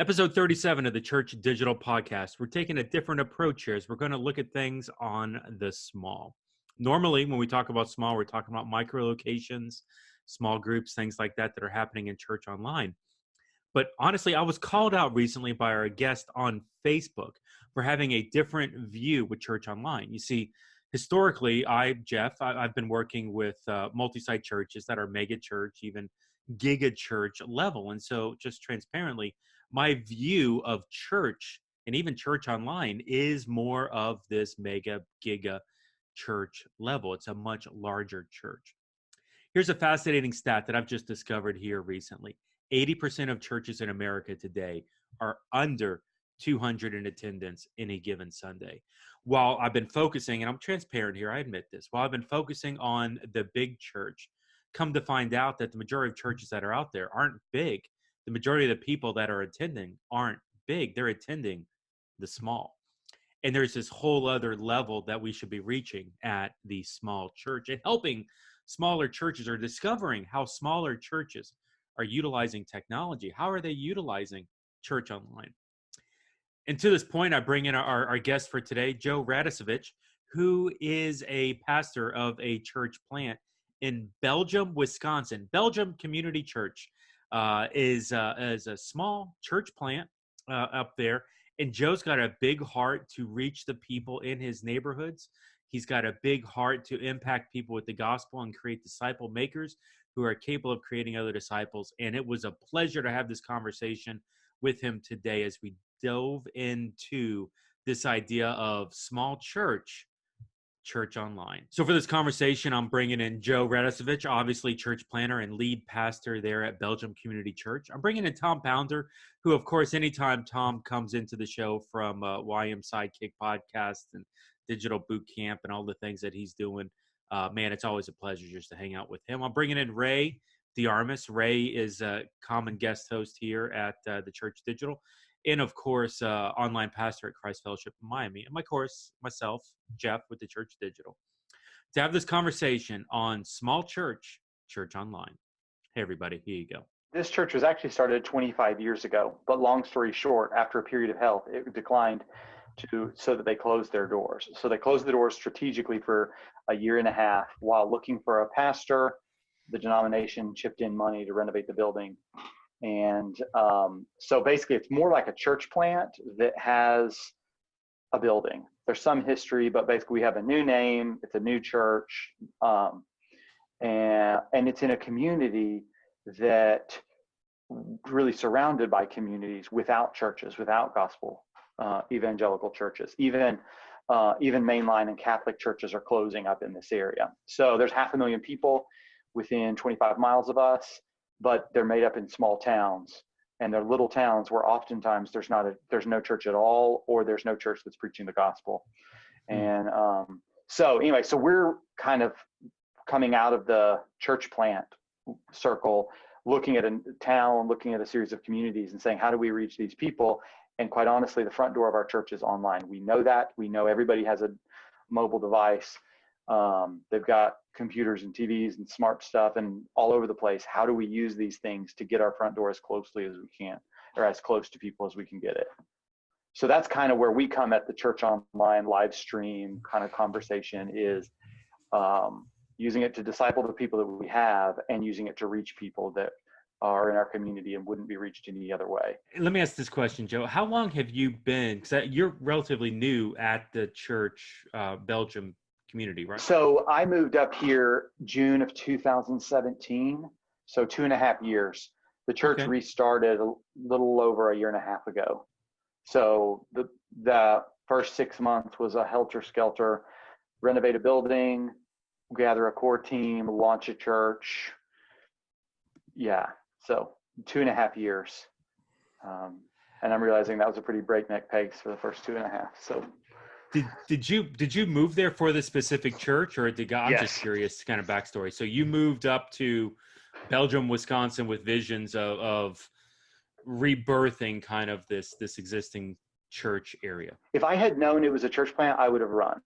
Episode 37 of the Church Digital podcast. We're taking a different approach here as we're going to look at things on the small. Normally, when we talk about small, we're talking about micro locations, small groups, things like that are happening in church online. But honestly, I was called out recently by our guest on Facebook for having a different view with church online. You see, historically, I've been working with multi-site churches that are mega church, even gigachurch level. And so just transparently, my view of church and even church online is more of this mega giga church level. It's a much larger church. Here's a fascinating stat that I've just discovered here recently. 80% of churches in America today are under 200 in attendance in a given Sunday. While I've been focusing, and I'm transparent here, I admit this, while I've been focusing on the big church, come to find out that the majority of churches that are out there aren't big. The majority of the people that are attending aren't big. They're attending the small. And there's this whole other level that we should be reaching at the small church and helping smaller churches or discovering how smaller churches are utilizing technology. How are they utilizing church online? And to this point, I bring in our guest for today, Joe Radosevich, who is a pastor of a church plant in Belgium, Wisconsin. Belgium Community Church is a small church plant up there. And Joe's got a big heart to reach the people in his neighborhoods. He's got a big heart to impact people with the gospel and create disciple makers who are capable of creating other disciples. And it was a pleasure to have this conversation with him today as we dove into this idea of small church online. So for this conversation, I'm bringing in Joe Radosevich, obviously church planner and lead pastor there at Belgium Community Church. I'm bringing in Tom Pounder, who, of course, anytime Tom comes into the show from YM Sidekick podcast and Digital Boot Camp and all the things that he's doing, man, it's always a pleasure just to hang out with him. I'm bringing in Ray DeArmas. Ray is a common guest host here at the Church Digital. And of course, online pastor at Christ Fellowship in Miami. And of course, myself, Jeff, with the Church Digital, to have this conversation on small church online. Hey, everybody, here you go. This church was actually started 25 years ago, but long story short, after a period of health, it declined so that they closed their doors. So they closed the doors strategically for a year and a half while looking for a pastor. The denomination chipped in money to renovate the building. And so basically it's more like a church plant that has a building. There's some history, but basically we have a new name. It's a new church. And it's in a community that really surrounded by communities without churches, without gospel evangelical churches. Even mainline and Catholic churches are closing up in this area. So there's 500,000 people within 25 miles of us, but they're made up in small towns, and they're little towns where oftentimes there's no church at all, or there's no church that's preaching the gospel. And so we're kind of coming out of the church plant circle, looking at a town, looking at a series of communities and saying, how do we reach these people? And quite honestly, the front door of our church is online. We know that. We know everybody has a mobile device. They've got computers and TVs and smart stuff and all over the place. How do we use these things to get our front door as closely as we can, or as close to people as we can get it? So that's kind of where we come at the church online live stream kind of conversation, is using it to disciple the people that we have and using it to reach people that are in our community and wouldn't be reached any other way. Let me ask this question, Joe. How long have you been, because you're relatively new at the church Belgium community, right? So I moved up here June of 2017, so 2.5 years. The church restarted a little over a year and a half ago. So the first 6 months was a helter-skelter, renovate a building, gather a core team, launch a church. Yeah, so 2.5 years. And I'm realizing that was a pretty breakneck pace for the first 2.5. So did you move there for the specific church, or did God? I'm just curious, kind of backstory. So you moved up to Belgium, Wisconsin with visions of rebirthing kind of this existing church area. If I had known it was a church plant, I would have run.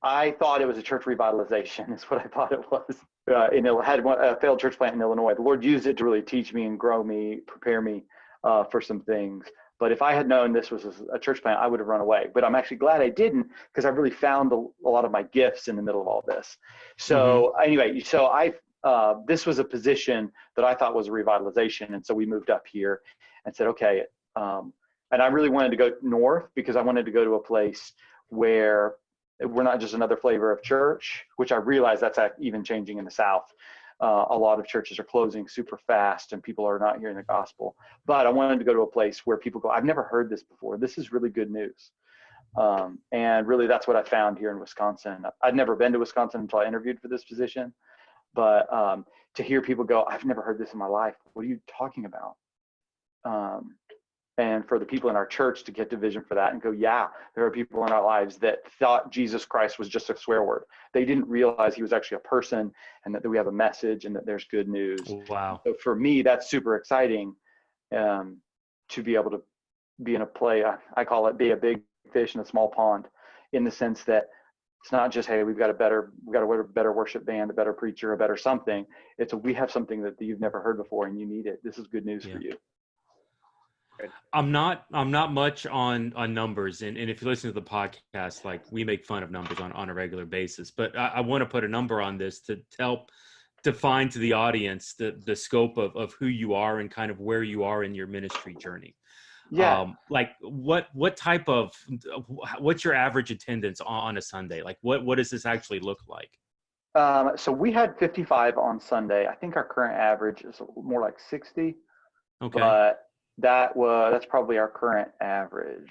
I thought it was a church revitalization is what I thought it was. It had a failed church plant in Illinois. The Lord used it to really teach me and grow me, prepare me. for some things. But if I had known this was a church plant, I would have run away. But I'm actually glad I didn't, because I really found a lot of my gifts in the middle of all this. So anyway, this was a position that I thought was a revitalization. And so we moved up here and said, okay. And I really wanted to go north, because I wanted to go to a place where we're not just another flavor of church, which I realize that's even changing in the South. A lot of churches are closing super fast and people are not hearing the gospel. But I wanted to go to a place where people go, I've never heard this before. This is really good news. And really that's what I found here in Wisconsin. I'd never been to Wisconsin until I interviewed for this position. But to hear people go, I've never heard this in my life. What are you talking about? And for the people in our church to get to vision for that and go, yeah, there are people in our lives that thought Jesus Christ was just a swear word. They didn't realize he was actually a person, and that we have a message and that there's good news. Wow. So for me, that's super exciting, to be able to be in a play. I call it be a big fish in a small pond, in the sense that it's not just, hey, we've got a better worship band, a better preacher, a better something. We have something that you've never heard before and you need it. This is good news for you. I'm not much on numbers, and if you listen to the podcast, like, we make fun of numbers on a regular basis, but I want to put a number on this to help define to the audience the scope of who you are and kind of where you are in your ministry journey. Yeah. Like what type of, what's your average attendance on a Sunday? Like what does this actually look like? So we had 55 on Sunday. I think our current average is more like 60. Okay. But that's probably our current average.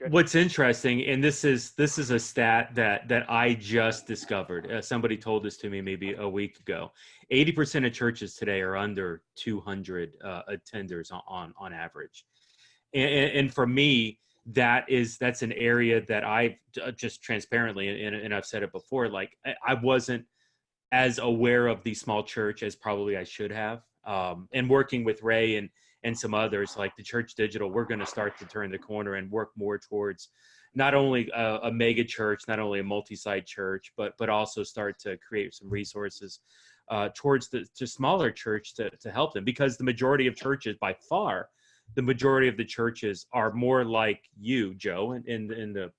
What's interesting, and this is a stat that I just discovered. Somebody told this to me maybe a week ago. 80% of churches today are under 200 attenders on average. And for me, that's an area that I've just transparently, and I've said it before, like I wasn't as aware of the small church as probably I should have. And working with Ray and some others like theChurch.digital, we're going to start to turn the corner and work more towards not only a mega church, not only a multi-site church, but also start to create some resources towards the smaller church to help them, because the majority of churches, by far, the majority of the churches are more like you, Joe, in the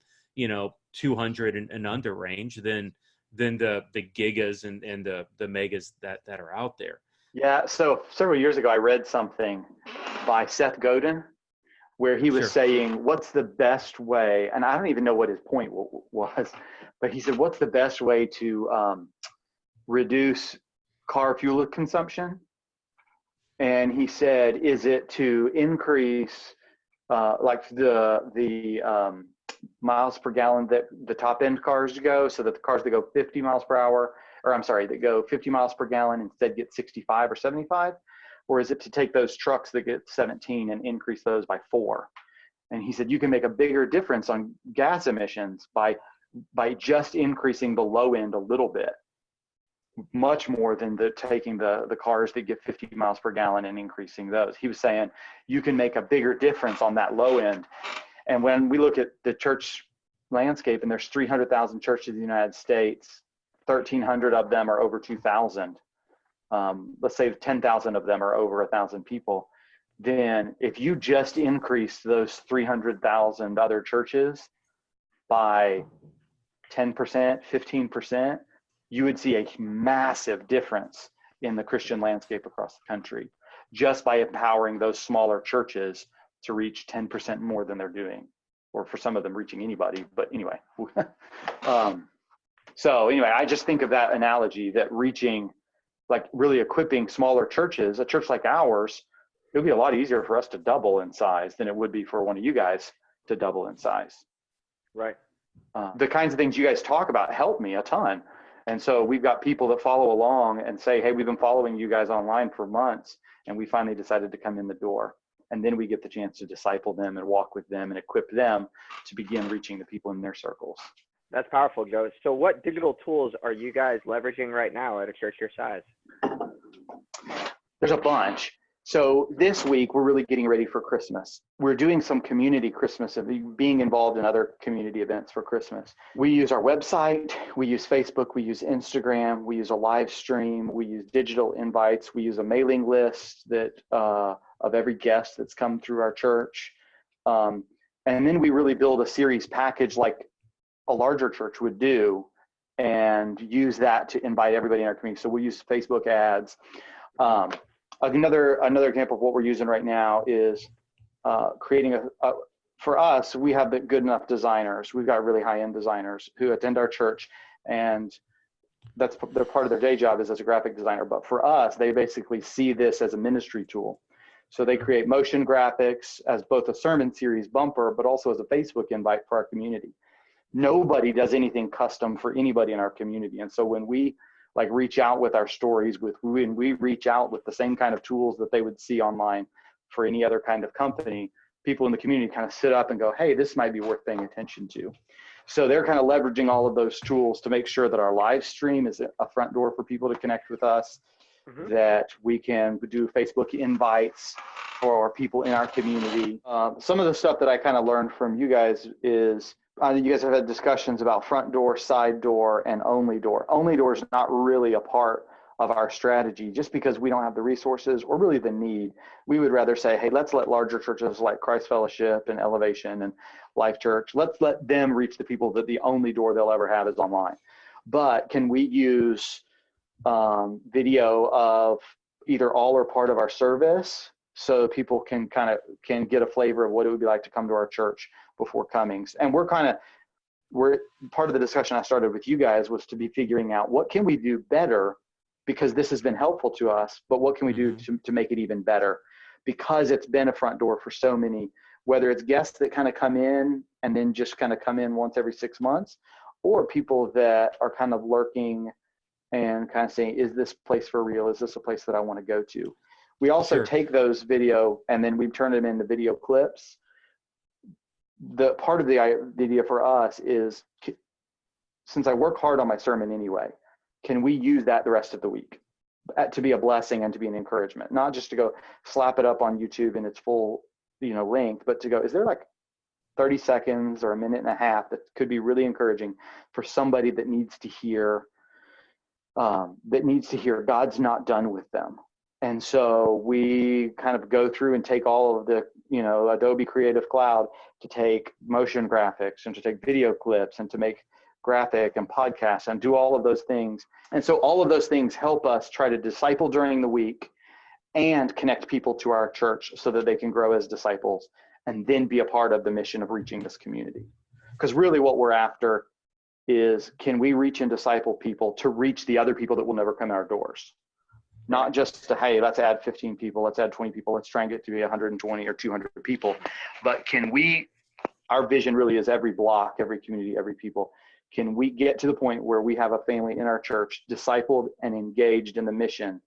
200 and under range than the gigas and the megas that are out there. Yeah, so several years ago, I read something by Seth Godin where he was saying, what's the best way, and I don't even know what his point was, but he said, what's the best way to reduce car fuel consumption? And he said, is it to increase like the miles per gallon that the top end cars go, so that the cars that go 50 miles per hour, that go 50 miles per gallon instead get 65 or 75? Or is it to take those trucks that get 17 and increase those by 4? And he said, you can make a bigger difference on gas emissions by just increasing the low end a little bit, much more than taking the cars that get 50 miles per gallon and increasing those. He was saying you can make a bigger difference on that low end. And when we look at the church landscape, and there's 300,000 churches in the United States, 1,300 of them are over 2,000. Let's say 10,000 of them are over 1,000 people. Then if you just increase those 300,000 other churches by 10%, 15%, you would see a massive difference in the Christian landscape across the country, just by empowering those smaller churches to reach 10% more than they're doing, or for some of them reaching anybody. But anyway, so anyway, I just think of that analogy, that reaching, like really equipping smaller churches, a church like ours, it would be a lot easier for us to double in size than it would be for one of you guys to double in size. Right. The kinds of things you guys talk about help me a ton. And so we've got people that follow along and say, hey, we've been following you guys online for months, and we finally decided to come in the door. And then we get the chance to disciple them and walk with them and equip them to begin reaching the people in their circles. That's powerful, Joe. So what digital tools are you guys leveraging right now at a church your size? There's a bunch. So this week, we're really getting ready for Christmas. We're doing some community Christmas, being involved in other community events for Christmas. We use our website, we use Facebook, we use Instagram, we use a live stream, we use digital invites, we use a mailing list that of every guest that's come through our church. And then we really build a series package like a larger church would do, and use that to invite everybody in our community. So we use Facebook ads. Another example of what we're using right now is creating for us, we have the good enough designers. We've got really high-end designers who attend our church, and they're part of their day job is as a graphic designer. But for us, they basically see this as a ministry tool. So they create motion graphics as both a sermon series bumper, but also as a Facebook invite for our community. Nobody does anything custom for anybody in our community. And so when we like reach out with our stories, when we reach out with the same kind of tools that they would see online for any other kind of company, people in the community kind of sit up and go, hey, this might be worth paying attention to. So they're kind of leveraging all of those tools to make sure that our live stream is a front door for people to connect with us, that we can do Facebook invites for people in our community. Some of the stuff that I kind of learned from you guys is, you guys have had discussions about front door, side door, and only door. Only door is not really a part of our strategy just because we don't have the resources or really the need. We would rather say, hey, let's let larger churches like Christ Fellowship and Elevation and Life Church, let's let them reach the people that the only door they'll ever have is online. But can we use video of either all or part of our service so people can get a flavor of what it would be like to come to our church before coming? And we're part of the discussion I started with you guys was to be figuring out what can we do better, because this has been helpful to us, but what can we do to make it even better? Because it's been a front door for so many, whether it's guests that kind of come in and then just kind of come in once every 6 months, or people that are kind of lurking and kind of saying, is this place for real? Is this a place that I want to go to? We also take those video and then we turn them into video clips. The part of the idea for us is, since I work hard on my sermon anyway, can we use that the rest of the week to be a blessing and to be an encouragement? Not just to go slap it up on YouTube in its full, length, but to go, is there like 30 seconds or a minute and a half that could be really encouraging for somebody that needs to hear God's not done with them? And so we kind of go through and take all of the, Adobe Creative Cloud to take motion graphics and to take video clips and to make graphic and podcasts and do all of those things. And so all of those things help us try to disciple during the week and connect people to our church so that they can grow as disciples and then be a part of the mission of reaching this community. Because really what we're after is, can we reach and disciple people to reach the other people that will never come in our doors? Not just to, hey, let's add 15 people, let's add 20 people, let's try and get to be 120 or 200 people. But our vision really is every block, every community, every people. Can we get to the point where we have a family in our church discipled and engaged in the mission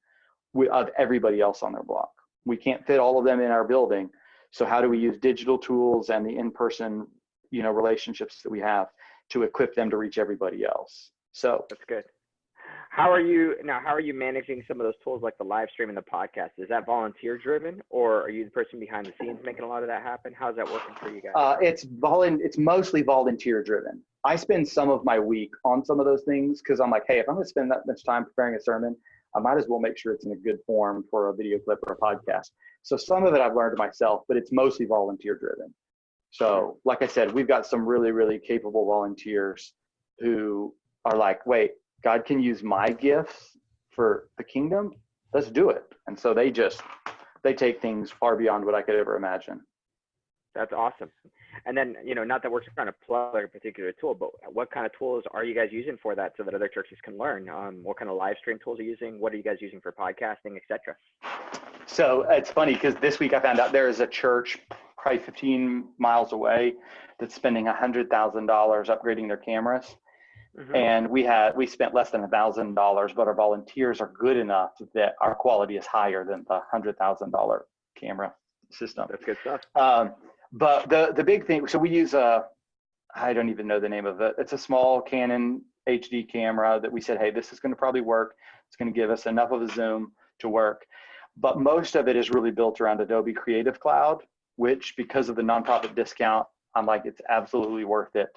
of everybody else on their block? We can't fit all of them in our building. So how do we use digital tools and the in-person, relationships that we have to equip them to reach everybody else? So that's good. How are you managing some of those tools like the live stream and the podcast? Is that volunteer driven, or are you the person behind the scenes making a lot of that happen? How's that working for you guys? It's mostly volunteer driven. I spend some of my week on some of those things because I'm like, hey, if I'm going to spend that much time preparing a sermon, I might as well make sure it's in a good form for a video clip or a podcast. So some of it I've learned myself, but it's mostly volunteer driven. So like I said, we've got some really, really capable volunteers who are like, wait, God can use my gifts for the kingdom? Let's do it. And so they take things far beyond what I could ever imagine. That's awesome. And then, not that we're trying to plug a particular tool, but what kind of tools are you guys using for that so that other churches can learn? What kind of live stream tools are you using? What are you guys using for podcasting, etc.? So it's funny because this week I found out there is a church probably 15 miles away that's spending $100,000 upgrading their cameras. Mm-hmm. And we spent less than $1,000, but our volunteers are good enough that our quality is higher than the $100,000 camera system. That's good stuff. But the big thing, so we use I don't even know the name of it. It's a small Canon HD camera that we said, hey, this is going to probably work. It's going to give us enough of a zoom to work. But most of it is really built around Adobe Creative Cloud, which because of the nonprofit discount, I'm like, it's absolutely worth it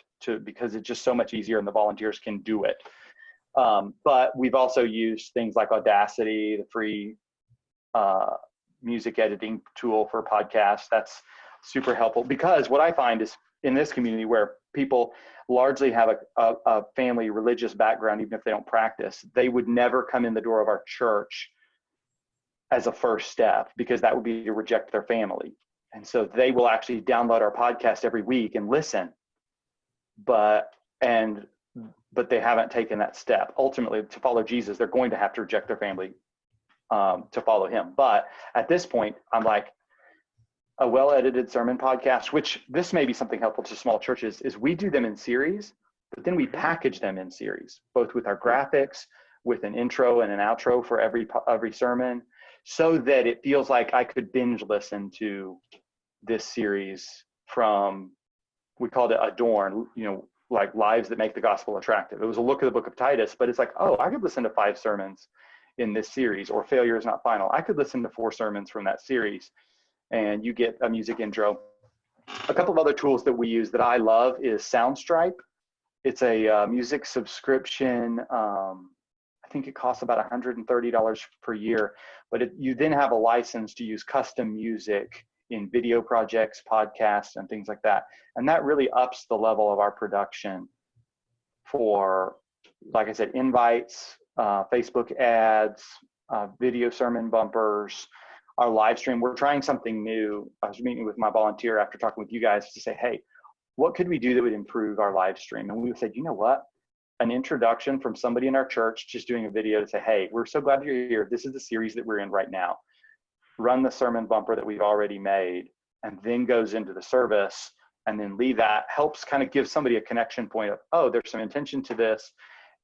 because it's just so much easier and the volunteers can do it. But we've also used things like Audacity, the free music editing tool for podcasts. That's super helpful, because what I find is in this community where people largely have a family religious background, even if they don't practice, they would never come in the door of our church as a first step, because that would be to reject their family. And so they will actually download our podcast every week and listen, but they haven't taken that step. Ultimately, to follow Jesus, they're going to have to reject their family to follow him. But at this point, I'm like, a well-edited sermon podcast, which this may be something helpful to small churches, is we do them in series, but then we package them in series, both with our graphics, with an intro and an outro for every sermon, so that it feels like I could binge listen to this series from, we called it Adorn, like Lives That Make the Gospel Attractive. It was a look at the book of Titus, but it's like, oh, I could listen to 5 sermons in this series, or Failure Is Not Final. I could listen to 4 sermons from that series, and you get a music intro. A couple of other tools that we use that I love is Soundstripe. It's a music subscription. I think it costs about $130 per year, but you then have a license to use custom music in video projects, podcasts, and things like that. And that really ups the level of our production for, like I said, invites, Facebook ads, video sermon bumpers, our live stream. We're trying something new. I was meeting with my volunteer after talking with you guys to say, hey, what could we do that would improve our live stream? And we said, you know what? An introduction from somebody in our church, just doing a video to say, hey, we're so glad you're here. This is the series that we're in right now. Run the sermon bumper that we've already made, and then goes into the service, and then leave that, helps kind of give somebody a connection point of, oh, there's some intention to this.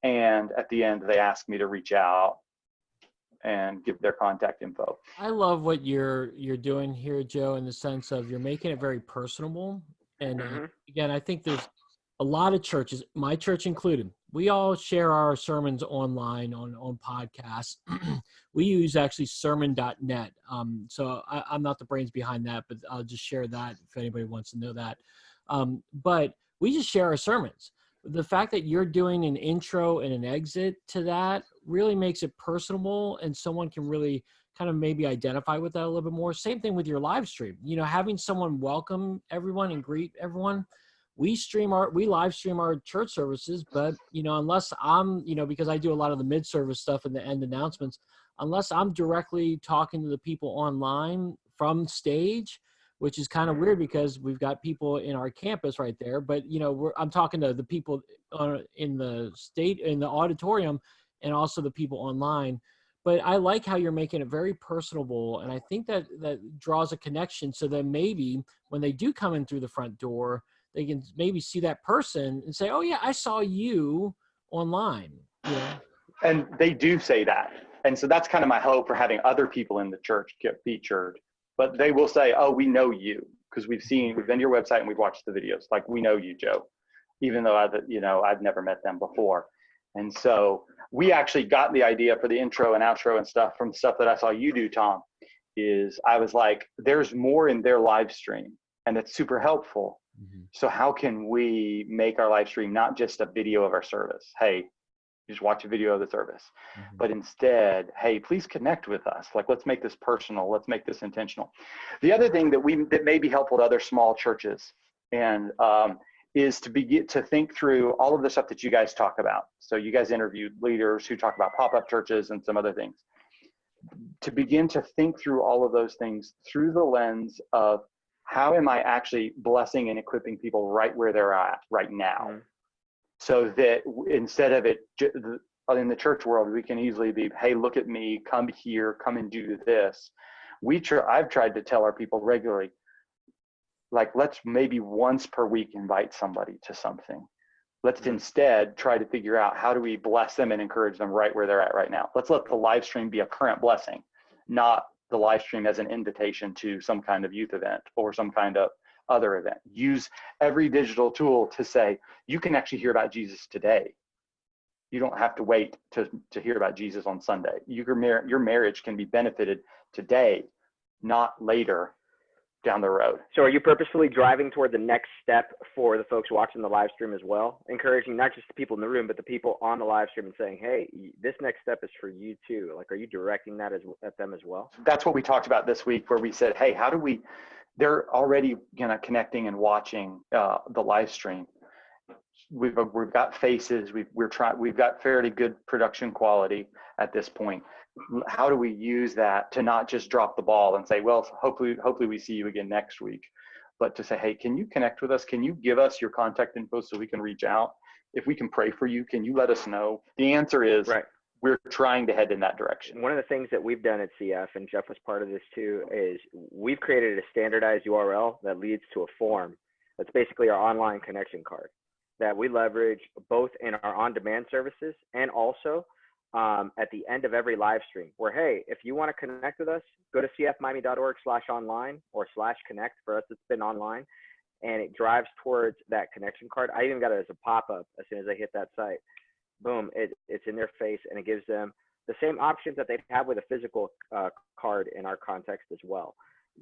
And at the end, they ask me to reach out and give their contact info. I love what you're doing here, Joe, in the sense of you're making it very personable. And again, I think there's a lot of churches, my church included, we all share our sermons online on podcasts. We use actually sermon.net. So I'm not the brains behind that, but I'll just share that if anybody wants to know that. But we just share our sermons. The fact that you're doing an intro and an exit to that really makes it personable, and someone can really kind of maybe identify with that a little bit more. Same thing with your live stream, having someone welcome everyone and greet everyone. We live stream our church services, but unless I'm, because I do a lot of the mid-service stuff and the end announcements, unless I'm directly talking to the people online from stage, which is kind of weird because we've got people in our campus right there, but I'm talking to the people in the auditorium, and also the people online. But I like how you're making it very personable, and I think that draws a connection, so that maybe when they do come in through the front door, they can maybe see that person and say, oh yeah, I saw you online. And they do say that. And so that's kind of my hope for having other people in the church get featured. But they will say, oh, we know you, because we've been to your website and we've watched the videos. Like, we know you, Joe, even though I've never met them before. And so we actually got the idea for the intro and outro and stuff from stuff that I saw you do, Tom. Is I was like, there's more in their live stream, and it's super helpful. Mm-hmm. So how can we make our live stream not just a video of our service? Hey, just watch a video of the service, but instead, hey, please connect with us. Like, let's make this personal. Let's make this intentional. The other thing that may be helpful to other small churches and is to begin to think through all of the stuff that you guys talk about. So you guys interviewed leaders who talk about pop-up churches and some other things. To begin to think through all of those things through the lens of, how am I actually blessing and equipping people right where they're at right now? Mm-hmm. So that instead of it in the church world, we can easily be, hey, look at me, come here, come and do this. I've tried to tell our people regularly, like, let's maybe once per week invite somebody to something. Let's instead try to figure out, how do we bless them and encourage them right where they're at right now? Let's let the live stream be a current blessing, not the live stream as an invitation to some kind of youth event or some kind of other event. Use every digital tool to say, you can actually hear about Jesus today. You don't have to wait to hear about Jesus on Sunday. Your marriage can be benefited today, not later, down the road. So are you purposefully driving toward the next step for the folks watching the live stream as well? Encouraging not just the people in the room, but the people on the live stream and saying, hey, this next step is for you too. Like, are you directing that at them as well? That's what we talked about this week, where we said, hey, how do we, they're already connecting and watching the live stream. We've got faces, we've got fairly good production quality at this point. How do we use that to not just drop the ball and say, well, hopefully we see you again next week, but to say, hey, can you connect with us? Can you give us your contact info so we can reach out? If we can pray for you, can you let us know? The answer is right. We're trying to head in that direction. One of the things that we've done at CF, and Jeff was part of this too, is we've created a standardized URL that leads to a form. That's basically our online connection card that we leverage both in our on-demand services and also at the end of every live stream, where, hey, if you want to connect with us, go to cfmiami.org/online or /connect. For us, it's been online, and it drives towards that connection card. I even got it as a pop-up as soon as I hit that site. Boom, it's in their face, and it gives them the same options that they'd have with a physical card in our context as well,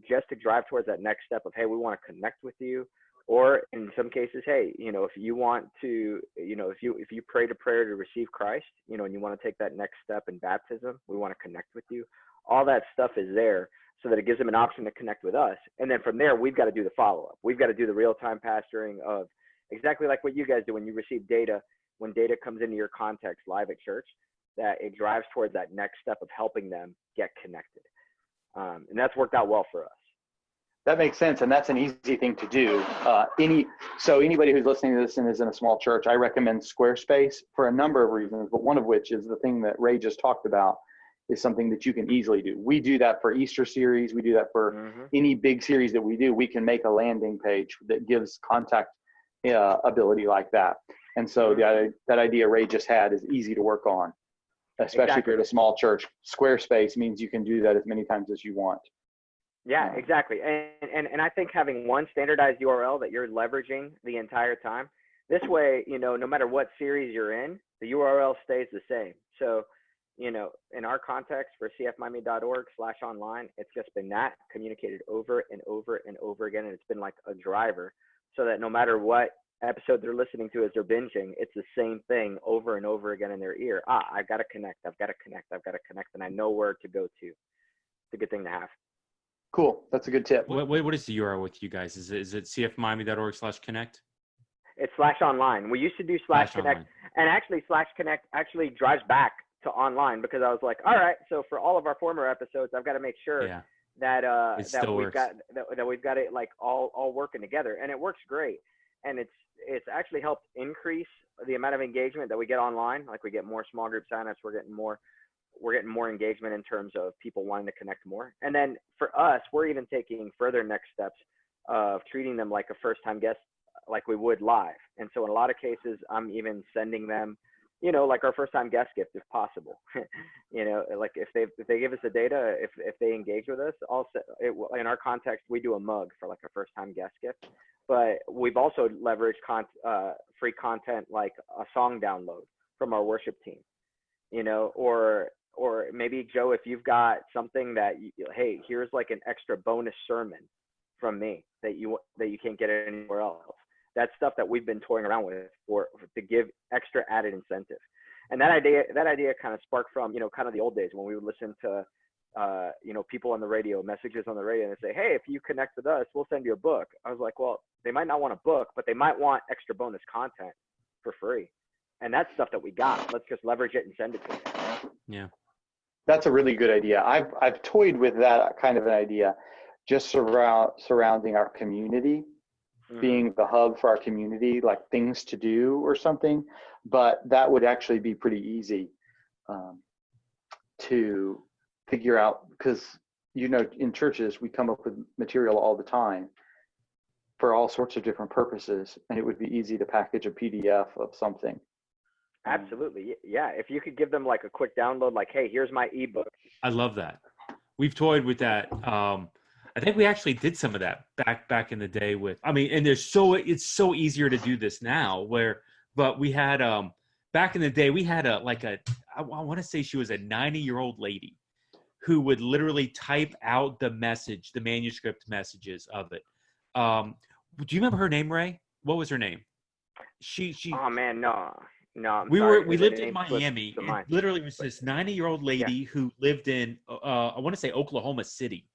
just to drive towards that next step of, hey, we want to connect with you. Or in some cases, hey, if you want to, if you prayed a prayer to receive Christ, and you want to take that next step in baptism, we want to connect with you. All that stuff is there so that it gives them an option to connect with us. And then from there, we've got to do the follow-up. We've got to do the real-time pastoring of exactly like what you guys do when you receive data, when data comes into your context live at church, that it drives towards that next step of helping them get connected. And that's worked out well for us. That makes sense, and that's an easy thing to do. So anybody who's listening to this and is in a small church, I recommend Squarespace for a number of reasons, but one of which is the thing that Ray just talked about is something that you can easily do. We do that for Easter series. We do that for any big series that we do. We can make a landing page that gives contact ability like that. And so that idea Ray just had is easy to work on, especially if you're at a small church. Squarespace means you can do that as many times as you want. Yeah, exactly. And I think having one standardized URL that you're leveraging the entire time, this way, no matter what series you're in, the URL stays the same. So, in our context for cfmiami.org/online, it's just been that communicated over and over and over again. And it's been like a driver so that no matter what episode they're listening to as they're binging, it's the same thing over and over again in their ear. I've got to connect. I've got to connect. I've got to connect. And I know where to go to. It's a good thing to have. Cool. That's a good tip. What is the URL with you guys? Is it cfmiami.org/connect? It's /online. We used to do /connect, and actually /connect actually drives back to online, because I was like, all right, so for all of our former episodes, I've got to make sure that we've got it like all working together, and it works great. And it's actually helped increase the amount of engagement that we get online. Like, we get more small group signups. We're getting more engagement in terms of people wanting to connect more. And then for us, we're even taking further next steps of treating them like a first-time guest, like we would live. And so in a lot of cases, I'm even sending them, like our first-time guest gift if possible. Like if they give us the data, if they engage with us, also in our context, we do a mug for like a first-time guest gift. But we've also leveraged free content like a song download from our worship team, or maybe, Joe, if you've got something that, hey, here's like an extra bonus sermon from me that you can't get anywhere else. That's stuff that we've been toying around with to give extra added incentive. And that idea kind of sparked from, kind of the old days when we would listen to, people on the radio, messages on the radio, and they say, hey, if you connect with us, we'll send you a book. I was like, well, they might not want a book, but they might want extra bonus content for free. And that's stuff that we got. Let's just leverage it and send it to them. Yeah. That's a really good idea. I've toyed with that kind of an idea, just surrounding our community, being the hub for our community, like things to do or something. But that would actually be pretty easy to figure out, because, in churches, we come up with material all the time for all sorts of different purposes, and it would be easy to package a PDF of something. Absolutely. Yeah. If you could give them like a quick download, like, hey, here's my ebook. I love that. We've toyed with that. I think we actually did some of that back in the day and it's so easier to do this now but we had, back in the day, we had I want to say she was a 90-year-old lady who would literally type out the message, the manuscript messages of it. Do you remember her name, Ray? What was her name? She. Oh man, no. I'm we sorry. we The lived in name slipped Miami. the It mind. literally was this 90-year-old lady who lived in I want to say Oklahoma City,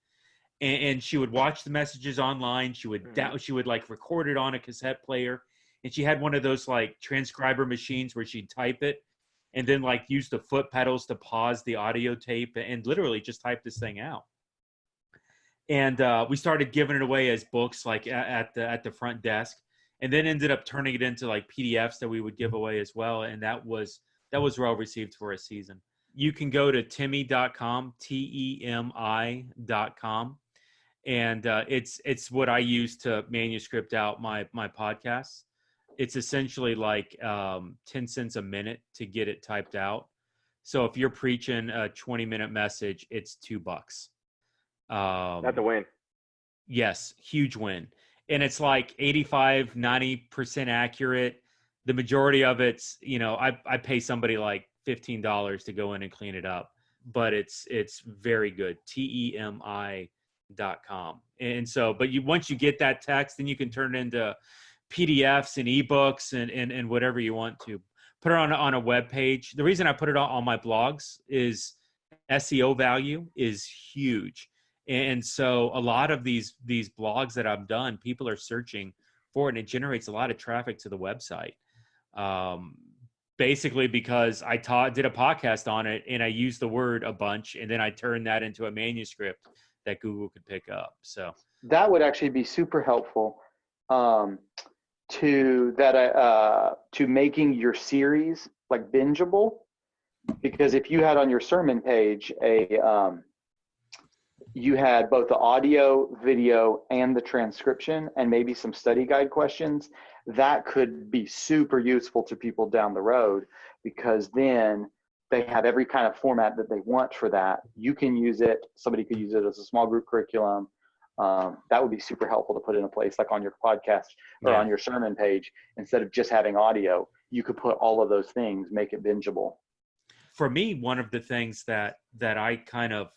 and she would watch the messages online. She would she would like record it on a cassette player, and she had one of those like transcriber machines where she'd type it and then like use the foot pedals to pause the audio tape and literally just type this thing out. And we started giving it away as books, like at the front desk, and then ended up turning it into like PDFs that we would give away as well. And that was well received for a season. You can go to temi.com, TEMI.com, and it's what I use to manuscript out my podcasts. It's essentially like 10 cents a minute to get it typed out. So if you're preaching a 20-minute message, it's $2. That's a win. Yes, huge win. And it's like 85, 90% accurate. The majority of it's, I pay somebody like $15 to go in and clean it up, but it's very good. TEMI.com. And so, but once you get that text, then you can turn it into PDFs and ebooks and whatever you want to. Put it on a web page. The reason I put it on my blogs is SEO value is huge. And so a lot of these blogs that I've done, people are searching for it, and it generates a lot of traffic to the website. Basically because I did a podcast on it and I used the word a bunch, and then I turned that into a manuscript that Google could pick up. So that would actually be super helpful to making your series like bingeable, because if you had on your sermon page you had both the audio, video, and the transcription, and maybe some study guide questions, that could be super useful to people down the road, because then they have every kind of format that they want for that. You can use it. Somebody could use it as a small group curriculum. That would be super helpful to put in a place like on your podcast or on your sermon page. Instead of just having audio, you could put all of those things, make it bingeable. For me, one of the things that I kind of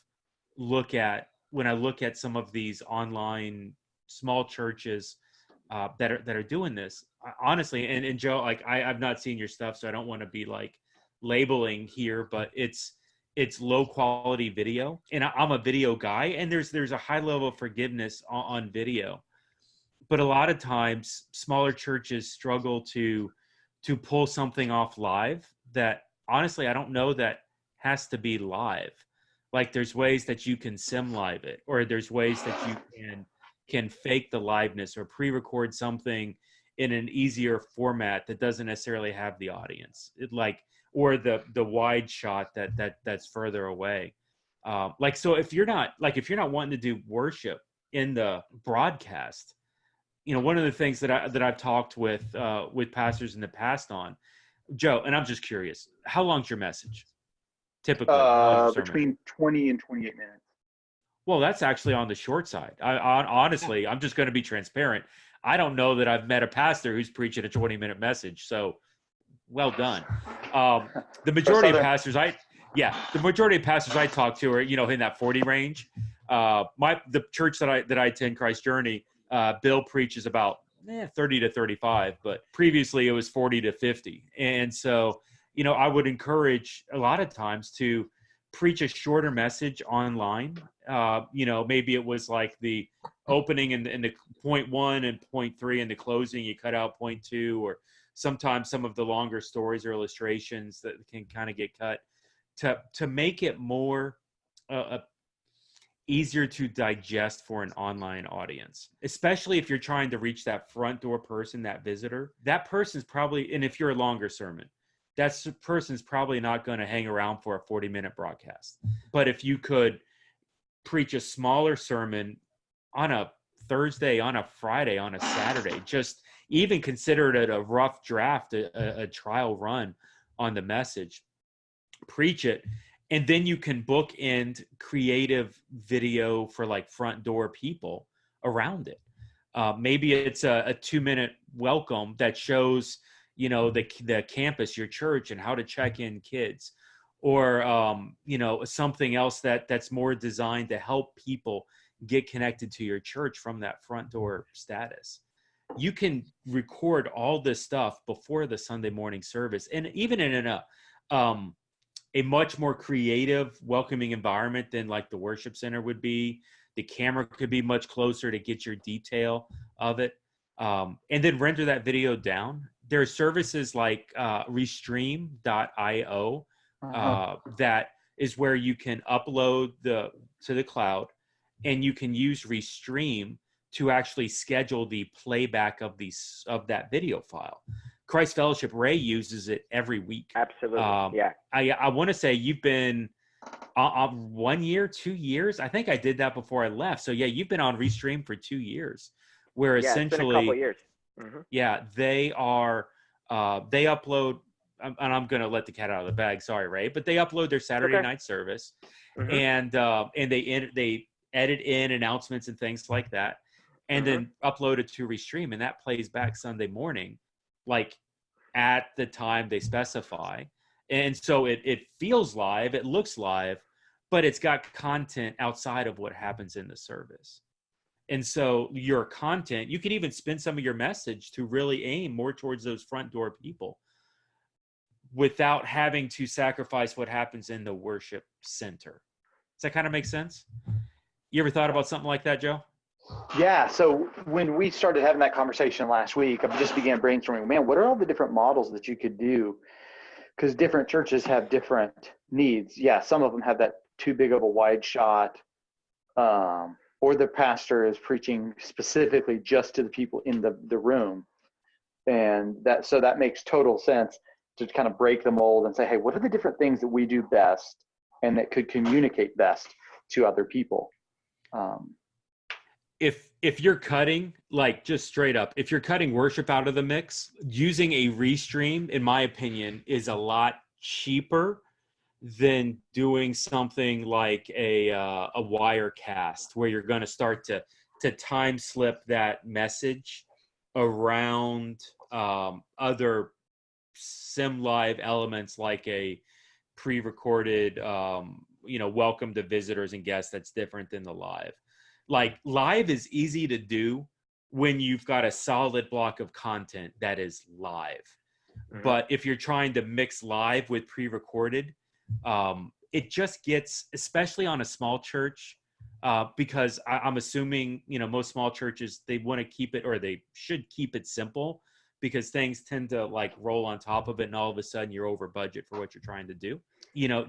look at when I look at some of these online small churches that are doing this, honestly, and Joe, like I've not seen your stuff, so I don't want to be like labeling here, but it's low quality video, and I'm a video guy, and there's a high level of forgiveness on video, but a lot of times smaller churches struggle to pull something off live that honestly I don't know that has to be live. Like there's ways that you can sim live it, or there's ways that you can fake the liveness or pre-record something in an easier format that doesn't necessarily have the audience, or the wide shot that's further away. So if you're not wanting to do worship in the broadcast, one of the things that I've talked with pastors in the past on, Joe, and I'm just curious, how long's your message? Typically, between 20 and 28 minutes. Well, that's actually on the short side. Honestly, I'm just going to be transparent. I don't know that I've met a pastor who's preaching a 20-minute message. So, well done. The majority of pastors I talk to are in that 40 range. The church that I attend, Christ Journey, Bill preaches about 30 to 35, but previously it was 40 to 50, and so. I would encourage a lot of times to preach a shorter message online. Maybe it was like the opening and the point 1 and point 3 and the closing, you cut out point 2, or sometimes some of the longer stories or illustrations that can kind of get cut to make it more easier to digest for an online audience, especially if you're trying to reach that front door person, that visitor. That person's probably, and if you're a longer sermon, that person's probably not going to hang around for a 40-minute broadcast. But if you could preach a smaller sermon on a Thursday, on a Friday, on a Saturday, just even consider it a rough draft, a trial run on the message, preach it, and then you can bookend creative video for like front door people around it. Maybe it's a 2-minute welcome that shows the campus, your church, and how to check in kids, or something else that's more designed to help people get connected to your church from that front door status. You can record all this stuff before the Sunday morning service, and even in a much more creative, welcoming environment than like the worship center would be. The camera could be much closer to get your detail of it, and then render that video down. There are services like Restream.io that is where you can upload to the cloud, and you can use Restream to actually schedule the playback of that video file. Christ Fellowship Ray uses it every week. Absolutely. Yeah. I want to say you've been 1 year, 2 years. I think I did that before I left. So yeah, you've been on Restream for 2 years, where essentially, it's been a couple years. Mm-hmm. Yeah, they upload, and I'm going to let the cat out of the bag. Sorry, Ray, but they upload their Saturday night service, and they edit in announcements and things like that, and then upload it to Restream, and that plays back Sunday morning, like at the time they specify. And so it feels live, it looks live, but it's got content outside of what happens in the service. And so your content, you can even spin some of your message to really aim more towards those front door people without having to sacrifice what happens in the worship center. Does that kind of make sense? You ever thought about something like that, Joe? Yeah. So when we started having that conversation last week, I just began brainstorming, man, what are all the different models that you could do? Because different churches have different needs. Yeah. Some of them have that too big of a wide shot, or the pastor is preaching specifically just to the people in the room. And that makes total sense to kind of break the mold and say, hey, what are the different things that we do best and that could communicate best to other people? If you're cutting, like just straight up, if you're cutting worship out of the mix, using a Restream, in my opinion, is a lot cheaper than doing something like a Wirecast, where you're going to start to time slip that message around other SimLive elements, like a pre-recorded, welcome to visitors and guests that's different than the live. Like live is easy to do when you've got a solid block of content that is live. But if you're trying to mix live with pre-recorded, it just gets, especially on a small church, because I'm assuming, most small churches, they want to keep it, or they should keep it simple, because things tend to like roll on top of it, and all of a sudden you're over budget for what you're trying to do.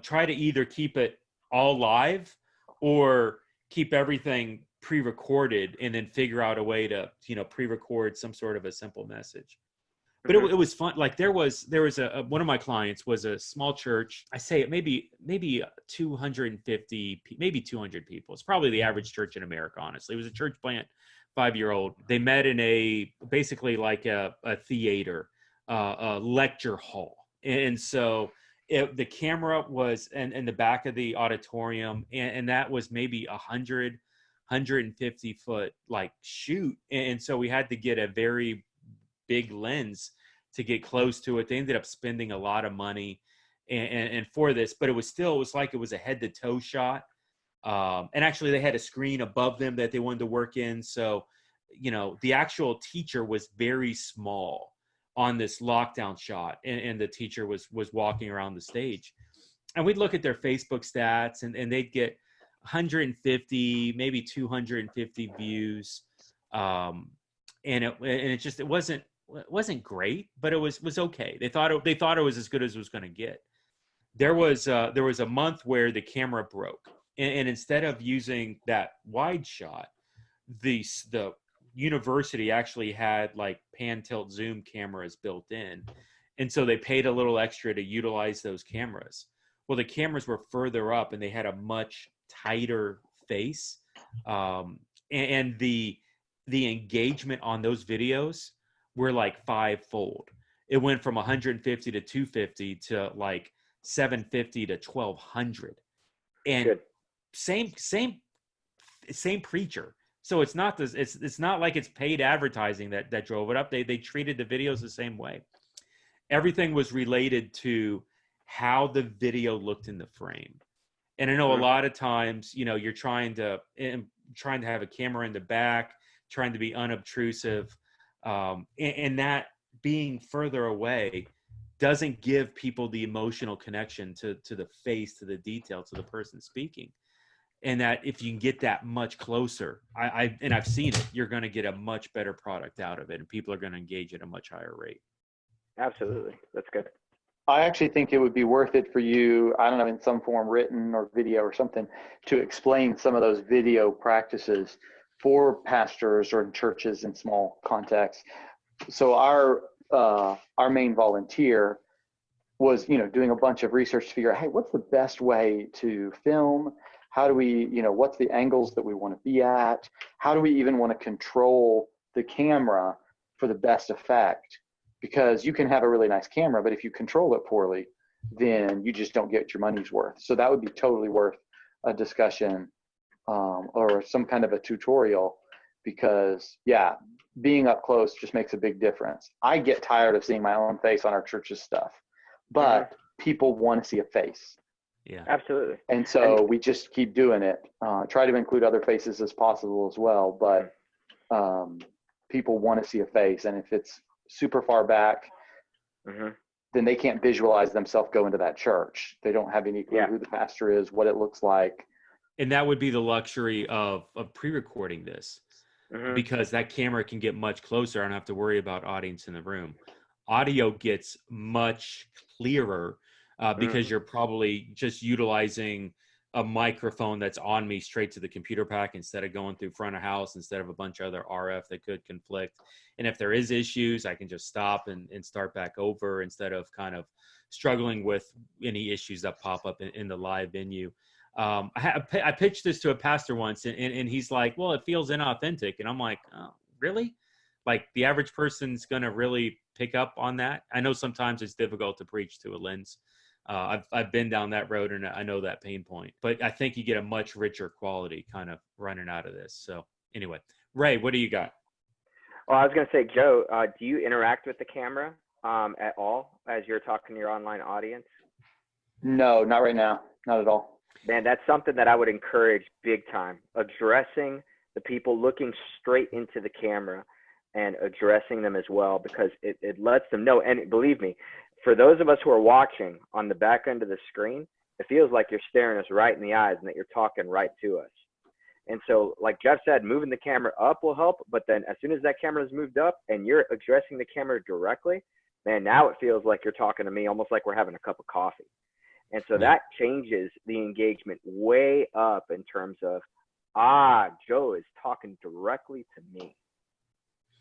Try to either keep it all live or keep everything pre-recorded, and then figure out a way to, pre-record some sort of a simple message. But it was fun. Like there was one of my clients was a small church. I say it maybe 250, maybe 200 people. It's probably the average church in America, honestly. It was a church plant, 5-year-old. They met in basically like a theater, a lecture hall. And so the camera was in the back of the auditorium, and that was maybe 150 foot like shoot. And so we had to get a very big lens to get close to it. They ended up spending a lot of money and for this, but it was like it was a head to toe shot. And actually they had a screen above them that they wanted to work in. So, the actual teacher was very small on this lockdown shot, and the teacher was walking around the stage, and we'd look at their Facebook stats, and they'd get 150, maybe 250 views. And it wasn't great, but it was okay. They thought it was as good as it was going to get. There was a month where the camera broke, and instead of using that wide shot, the university actually had like pan, tilt, zoom cameras built in, and so they paid a little extra to utilize those cameras. Well, the cameras were further up, and they had a much tighter face, and the engagement on those videos were like 5-fold. It went from 150 to 250 to like 750 to 1200, and Good. same preacher. So it's not like it's paid advertising that drove it up. They treated the videos the same way. Everything was related to how the video looked in the frame. And I know a lot of times, you know, you're trying to have a camera in the back, trying to be unobtrusive, and that being further away doesn't give people the emotional connection to the face, to the detail, to the person speaking. And that if you can get that much closer, I've seen it, you're going to get a much better product out of it, and people are going to engage at a much higher rate. Absolutely. That's good. I actually think it would be worth it for you, I don't know, in some form, written or video or something, to explain some of those video practices for pastors or in churches in small contexts. So our main volunteer was, you know, doing a bunch of research to figure out, hey, what's the best way to film? How do we, you know, what's the angles that we want to be at? How do we even want to control the camera for the best effect? Because you can have a really nice camera, but if you control it poorly, then you just don't get your money's worth. So that would be totally worth a discussion or some kind of a tutorial, because yeah, being up close just makes a big difference. I get tired of seeing my own face on our church's stuff, but people want to see a face. Yeah, absolutely. And so we just keep doing it. Try to include other faces as possible as well, but people want to see a face. And if it's super far back, then they can't visualize themselves go into that church. They don't have any clue who the pastor is, what it looks like. And that would be the luxury of pre-recording this, because that camera can get much closer. I don't have to worry about audience in the room. Audio gets much clearer because you're probably just utilizing a microphone that's on me straight to the computer pack instead of going through front of house, instead of a bunch of other RF that could conflict. And if there is issues, I can just stop and start back over instead of kind of struggling with any issues that pop up in the live venue. I pitched this to a pastor once, and he's like, well, it feels inauthentic. And I'm like, oh, really? Like, the average person's going to really pick up on that? I know sometimes it's difficult to preach to a lens. I've been down that road, and I know that pain point. But I think you get a much richer quality kind of running out of this. So anyway, Ray, what do you got? Well, I was going to say, Joe, do you interact with the camera at all as you're talking to your online audience? No, not right now. Not at all. Man, that's something that I would encourage big time. Addressing the people, looking straight into the camera and addressing them as well, because it lets them know. And believe me, for those of us who are watching on the back end of the screen, it feels like you're staring us right in the eyes and that you're talking right to us. And so, like Jeff said, moving the camera up will help. But then as soon as that camera is moved up and you're addressing the camera directly, man, now it feels like you're talking to me, almost like we're having a cup of coffee. And so that changes the engagement way up in terms of, Joe is talking directly to me.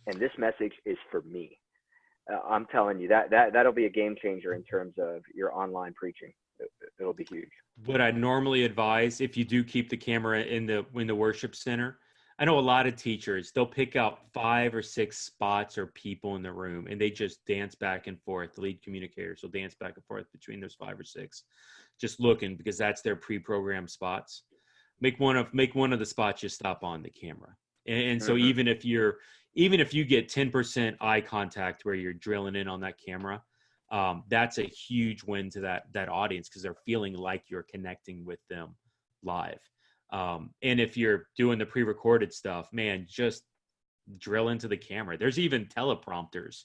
And this message is for me. I'm telling you, that'll be a game changer in terms of your online preaching. It'll be huge. What I normally advise, if you do keep the camera in the worship center, I know a lot of teachers, they'll pick out 5 or 6 spots or people in the room, and they just dance back and forth. The lead communicators will dance back and forth between those 5 or 6, just looking, because that's their pre-programmed spots. Make one of the spots just stop on the camera. And so even if you get 10% eye contact where you're drilling in on that camera, that's a huge win to that audience, because they're feeling like you're connecting with them live. And if you're doing the pre-recorded stuff, man, just drill into the camera. There's even teleprompters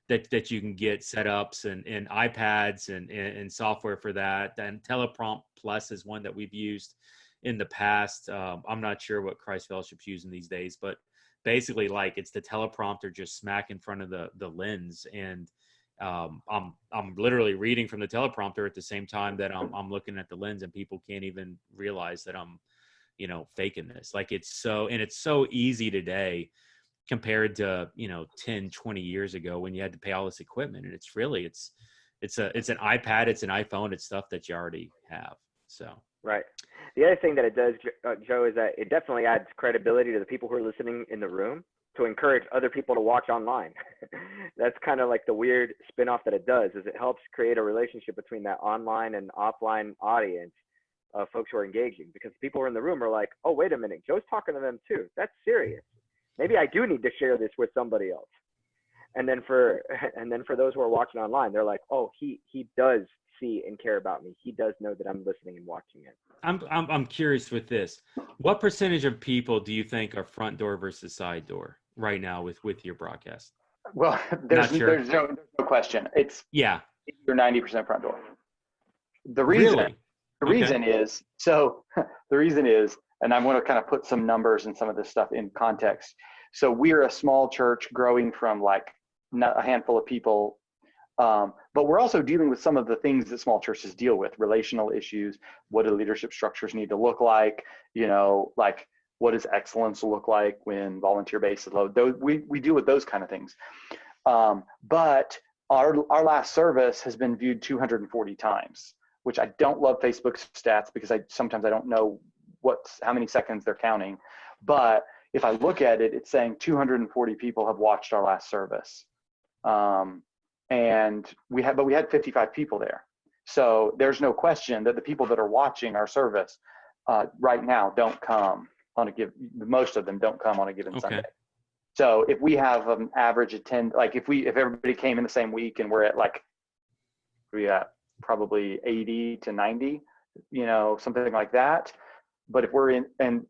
that you can get setups and iPads and software for that. And Teleprompt Plus is one that we've used in the past. I'm not sure what Christ Fellowship's using these days, but basically, like, it's the teleprompter just smack in front of the lens, and I'm literally reading from the teleprompter at the same time that I'm looking at the lens, and people can't even realize that I'm, faking this. Like, it's so easy today compared to 10, 20 years ago when you had to pay all this equipment. And it's an iPad, it's an iPhone, it's stuff that you already have. So right. The other thing that it does, Joe, is that it definitely adds credibility to the people who are listening in the room to encourage other people to watch online. That's kind of like the weird spin-off that it does, is it helps create a relationship between that online and offline audience of folks who are engaging, because people who are in the room are like, oh, wait a minute, Joe's talking to them too. That's serious. Maybe I do need to share this with somebody else. And then for those who are watching online, they're like, oh, he does see and care about me. He does know that I'm listening and watching it. I'm curious with this. What percentage of people do you think are front door versus side door right now with your broadcast? Well, Not sure. there's no question. It's Yeah. 80 or 90% front door. The Really? reason is, and I want to kind of put some numbers and some of this stuff in context. So we're a small church growing from like a handful of people, but we're also dealing with some of the things that small churches deal with: relational issues. What do leadership structures need to look like? Like what does excellence look like when volunteer based is low? We deal with those kind of things. But our last service has been viewed 240 times, which I don't love Facebook stats because sometimes I don't know how many seconds they're counting. But if I look at it, it's saying 240 people have watched our last service. And we had 55 people there. So there's no question that the people that are watching our service right now don't come most of them don't come on a given Sunday. So if we have an average like if everybody came in the same week and we're at probably 80 to 90, something like that. But if we're in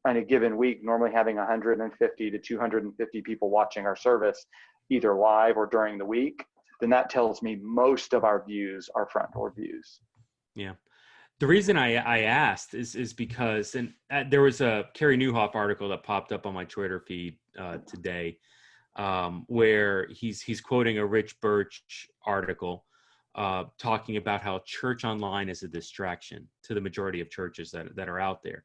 a given week, normally having 150 to 250 people watching our service, either live or during the week, then that tells me most of our views are front door views. Yeah. The reason I asked is because there was a Carey Nieuwhof article that popped up on my Twitter feed today, where he's quoting a Rich Birch article talking about how church online is a distraction to the majority of churches that are out there.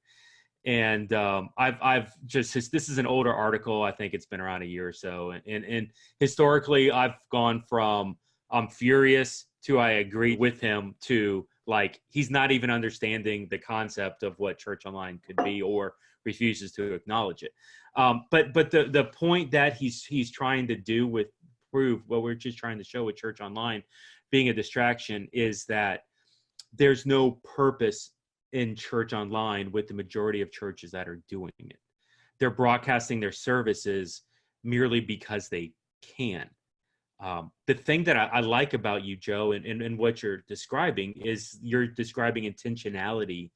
And I've just this is an older article. I think it's been around a year or so. And historically, I've gone from I'm furious to I agree with him to like he's not even understanding the concept of what church online could be or refuses to acknowledge it. But the point that he's trying to do with prove what we're just trying to show with church online being a distraction is that there's no purpose in church online with the majority of churches that are doing it. They're broadcasting their services merely because they can. The thing that I like about you, Joe, and what you're describing is you're describing intentionality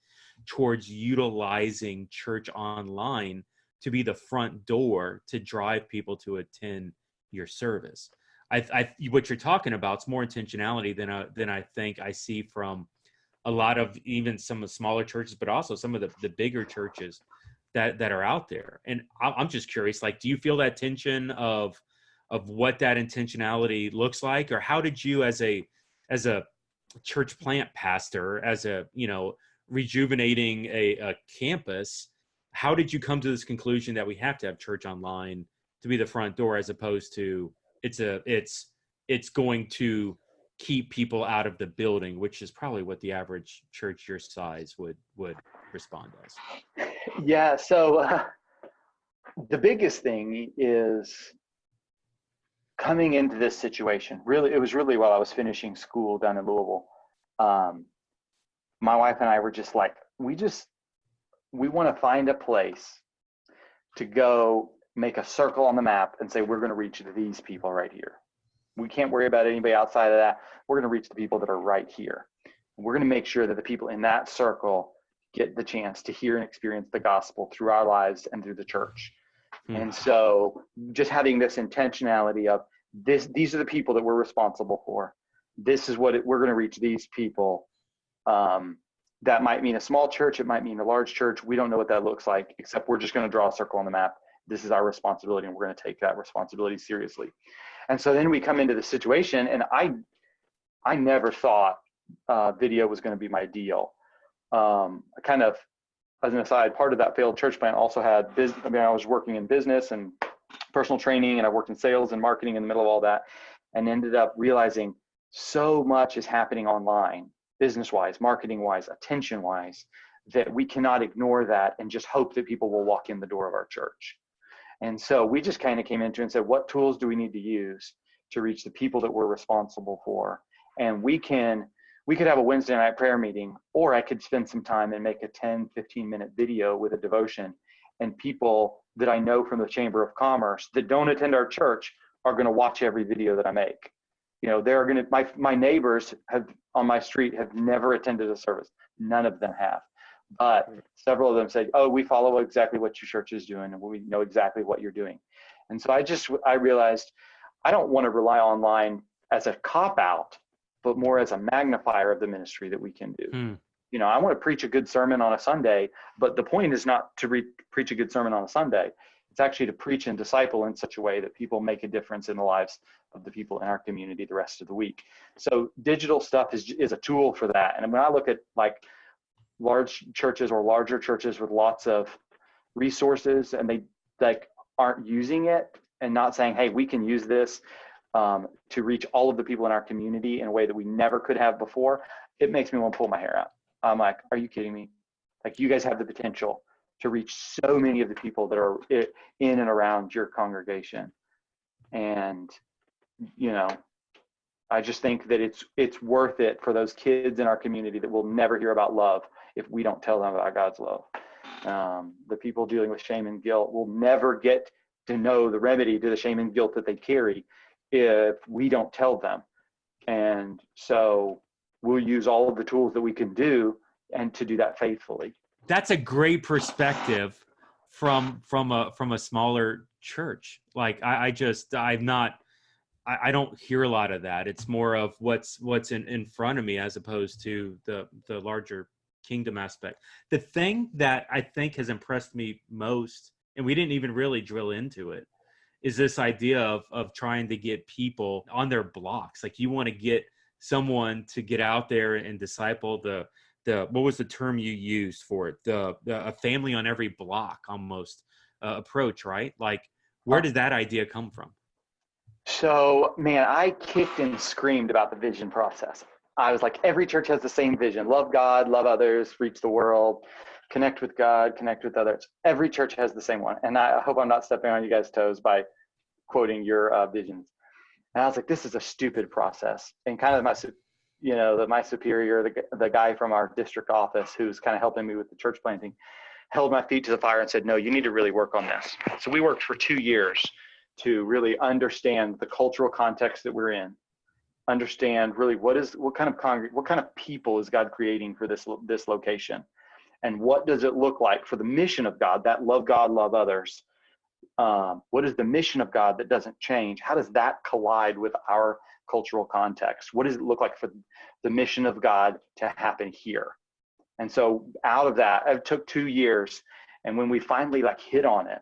towards utilizing church online to be the front door to drive people to attend your service. What you're talking about is more intentionality than I think I see from a lot of even some of the smaller churches, but also some of the bigger churches that are out there. And I'm just curious, like, do you feel that tension of what that intentionality looks like, or how did you as a church plant pastor, as a rejuvenating a campus, how did you come to this conclusion that we have to have church online to be the front door, as opposed to it's going to keep people out of the building, which is probably what the average church your size would respond as? Yeah. So the biggest thing is coming into this situation. It was really while I was finishing school down in Louisville. My wife and I were just like, we want to find a place to go make a circle on the map and say, we're going to reach these people right here. We can't worry about anybody outside of that. We're going to reach the people that are right here. We're going to make sure that the people in that circle get the chance to hear and experience the gospel through our lives and through the church. And so just having this intentionality of these are the people that we're responsible for. This is what we're going to reach these people. That might mean a small church. It might mean a large church. We don't know what that looks like, except we're just going to draw a circle on the map. This is our responsibility, and we're going to take that responsibility seriously. And so then we come into the situation, and I never thought video was going to be my deal. I kind of, as an aside, part of that failed church plant also had I was working in business and personal training, and I worked in sales and marketing in the middle of all that, and ended up realizing so much is happening online, business-wise, marketing-wise, attention-wise, that we cannot ignore that and just hope that people will walk in the door of our church. And so we just kind of came into and said, what tools do we need to use to reach the people that we're responsible for? And we could have a Wednesday night prayer meeting, or I could spend some time and make a 10, 15-minute video with a devotion. And people that I know from the Chamber of Commerce that don't attend our church are going to watch every video that I make. You know, they're going to, my neighbors have on my street have never attended a service. None of them have. But several of them said, oh, we follow exactly what your church is doing, and we know exactly what you're doing. And so I realized I don't want to rely online as a cop-out, but more as a magnifier of the ministry that we can do. You know, I want to preach a good sermon on a Sunday, but the point is not to preach a good sermon on a Sunday. It's actually to preach and disciple in such a way that people make a difference in the lives of the people in our community the rest of the week. So digital stuff is a tool for that. And when I look at like large churches or larger churches with lots of resources and they like aren't using it and not saying, hey, we can use this to reach all of the people in our community in a way that we never could have before, it makes me want to pull my hair out. I'm like, are you kidding me? Like, you guys have the potential to reach so many of the people that are in and around your congregation. And, you know, I just think that it's worth it for those kids in our community that will never hear about love if we don't tell them about God's love. The people dealing with shame and guilt will never get to know the remedy to the shame and guilt that they carry if we don't tell them. And so we'll use all of the tools that we can do and to do that faithfully. That's a great perspective from a smaller church. Like I don't hear a lot of that. It's more of what's in front of me as opposed to the larger kingdom aspect. The thing that I think has impressed me most, and we didn't even really drill into it, is this idea of trying to get people on their blocks. Like, you want to get someone to get out there and disciple the what was the term you used for it? A family on every block almost approach, right? Like, where did that idea come from? So, man, I kicked and screamed about the vision process. I was like, every church has the same vision: love God, love others, reach the world, connect with God, connect with others. Every church has the same one. And I hope I'm not stepping on you guys' toes by quoting your visions. And I was like, this is a stupid process. And kind of my superior, the guy from our district office who's kind of helping me with the church planting, held my feet to the fire and said, no, you need to really work on this. So we worked for 2 years to really understand the cultural context that we're in, understand really what kind of people is God creating for this location, and what does it look like for the mission of God, that love God, love others. What is the mission of God that doesn't change? How does that collide with our cultural context? What does it look like for the mission of God to happen here? And so out of that, it took 2 years. And when we finally hit on it,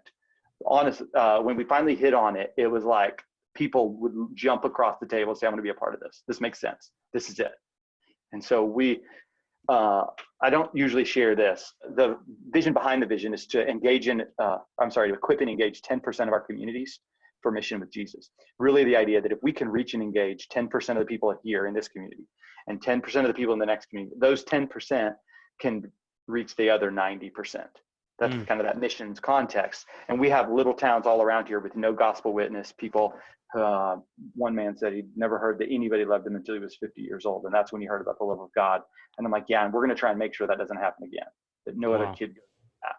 it was like people would jump across the table and say, I'm going to be a part of this. This makes sense. This is it. And so I don't usually share this. The vision behind the vision is to equip and engage 10% of our communities for mission with Jesus. Really, the idea that if we can reach and engage 10% of the people here in this community and 10% of the people in the next community, those 10% can reach the other 90%. That's kind of that missions context. And we have little towns all around here with no gospel witness. People, one man said he'd never heard that anybody loved him until he was 50 years old. And that's when he heard about the love of God. And I'm like, yeah, and we're going to try and make sure that doesn't happen again, that no other kid goes through that.